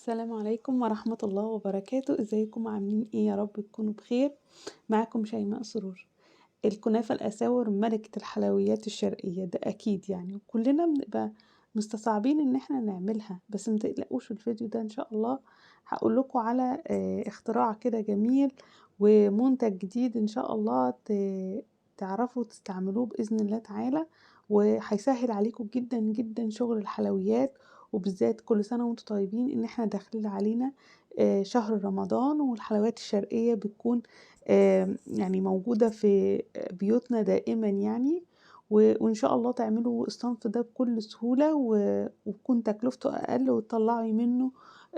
السلام عليكم ورحمة الله وبركاته، ازيكم عاملين ايه؟ يا رب تكونوا بخير. معاكم شيماء سرور. الكنافة الأساور ملكة الحلويات الشرقية، ده أكيد يعني، وكلنا بنبقى مستصعبين إن احنا نعملها، بس متقلقوش. الفيديو ده إن شاء الله هقول لكم على اختراع كده جميل ومنتج جديد إن شاء الله تعرفوا تستعملوه بإذن الله تعالى، وهيسهل عليكم جدا جدا شغل الحلويات. وبالذات كل سنة وانتم طيبين، إن احنا داخلين علينا شهر رمضان، والحلويات الشرقية بتكون يعني موجودة في بيوتنا دائما يعني. وإن شاء الله تعملوا الصنف ده بكل سهولة، وتكون تكلفته أقل وتطلعي منه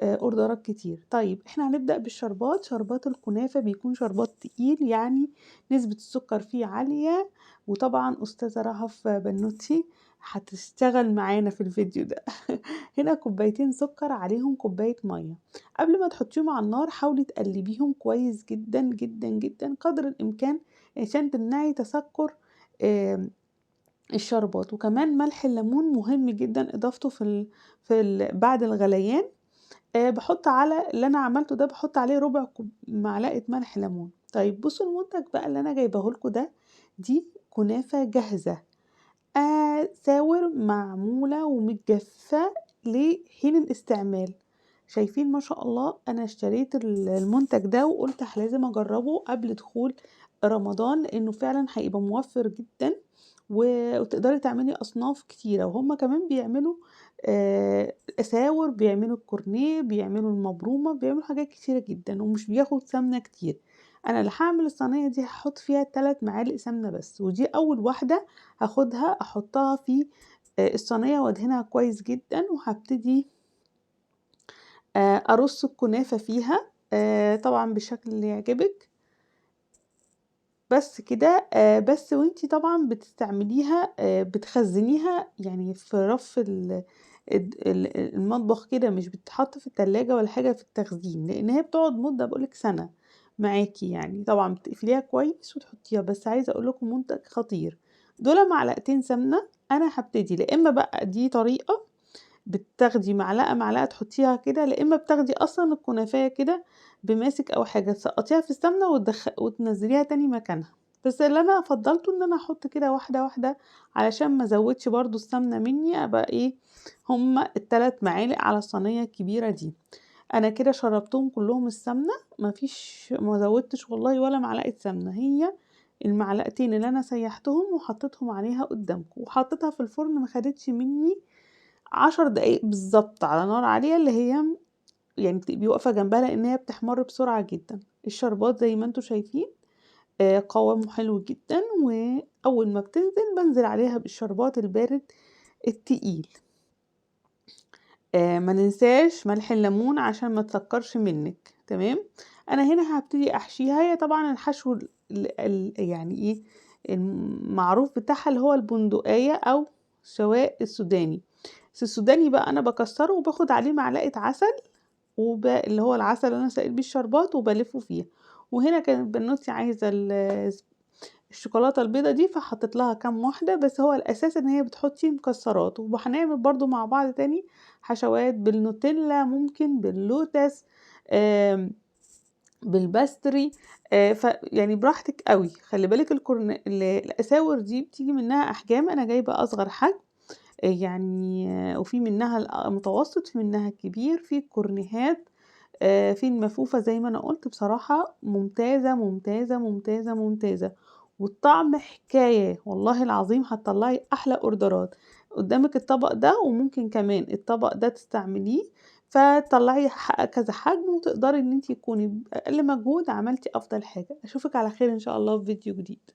أوردرات كتير. طيب احنا هنبدأ بالشربات. شربات الكنافة بيكون شربات تقيل، يعني نسبة السكر فيه عالية. وطبعا أستاذة رهف بنوتي هتشتغل معانا في الفيديو ده. هنا كوبايتين سكر عليهم كوباية مية. قبل ما تحطيهم على النار حاولي تقلبيهم كويس جدا جدا جدا قدر الإمكان، عشان تمنعي تسكر الشربات. وكمان ملح الليمون مهم جدا إضافته بعد الغليان. بحط على اللي أنا عملته ده، بحط عليه ربع معلقة ملح ليمون. طيب بصوا المنتج بقى اللي أنا جايبه لكم ده، دي كنافة جاهزة ساور معمولة ومتجفة لحين الاستعمال. شايفين ما شاء الله، انا اشتريت المنتج ده وقلت لازم اجربه قبل دخول رمضان، لانه فعلا هيبقى موفر جدا، وتقدري تعملي اصناف كتيرة. وهم كمان بيعملوا اساور، بيعملوا الكورنيه، بيعملوا المبرومة، بيعملوا حاجات كتيرة جدا، ومش بياخد سمنة كتير. انا اللي هعمل الصينية دي هحط فيها 3 معالق سمنة بس، ودي اول واحدة هاخدها احطها في الصينية وادهنها كويس جدا، وهبتدي ارص الكنافة فيها طبعا بالشكل اللي يعجبك. بس كده بس وانتي طبعا بتستعمليها بتخزنيها يعني في رف المطبخ كده، مش بتتحط في التلاجة ولا حاجة في التخزين، لان هي بتقعد مدة بقولك سنة معاكي يعني. طبعا بتقفليها كويس وتحطيها. بس عايزة اقول لكم منتج خطير. دول معلقتين سمنة. انا هبتدي، لا اما بقى دي طريقة بتاخدي معلقة تحطيها كده، لا اما بتاخدي اصلا الكنافية كده بماسك او حاجة تسقطيها في السمنة وتنزليها تاني مكانها. بس اللي انا فضلته ان انا احط كده واحدة واحدة، علشان ما ازودش برضو السمنة مني، ابقى ايه، هما ال3 معالق على الصينية الكبيرة دي. انا كده شربتهم كلهم السمنة، ما زودتش والله ولا معلقة سمنة. هي المعلقتين اللي انا سيحتهم وحطيتهم عليها قدامكم، وحطيتها في الفرن، ما خدتش مني 10 دقايق بالظبط على نار عالية، اللي هي يعني بتبقي واقفة جنبها، لان هي بتحمر بسرعة جدا. الشربات زي ما انتوا شايفين قوامه حلو جدا، واول ما بتنزل بنزل عليها بالشربات البارد التقيل. ما ننساش ملح الليمون عشان ما تسكرش منك. تمام. انا هنا هبتدي احشيها. هي طبعا الحشو يعني ايه المعروف بتاعها، اللي هو البندقية او سواء السوداني. بس السوداني بقى انا بكسره وباخد عليه معلقة عسل، اللي هو العسل اللي انا سائل بيه الشربات، وبلفه فيها. وهنا كانت بنوتي عايزة الشوكولاتة البيضة دي، فحطيت لها كام واحدة. بس هو الاساس ان هي بتحطي مكسرات. وهنعمل برضو مع بعض تاني حشوات بالنوتيلا، ممكن باللوتس، بالباستري. يعني براحتك قوي. خلي بالك الاساور دي بتيجي منها احجام. انا جايبة اصغر حجم يعني، وفي منها المتوسط، في منها الكبير، في الكورنيهات، في المفوفة. زي ما انا قلت بصراحة ممتازة ممتازة ممتازة ممتازة. والطعم حكاية والله العظيم. هتطلعي احلى اوردرات. قدامك الطبق ده، وممكن كمان الطبق ده تستعمليه، فتطلعي كذا حجم، وتقدري ان انتي تكوني بأقل مجهود عملتي افضل حاجة. اشوفك على خير ان شاء الله في فيديو جديد.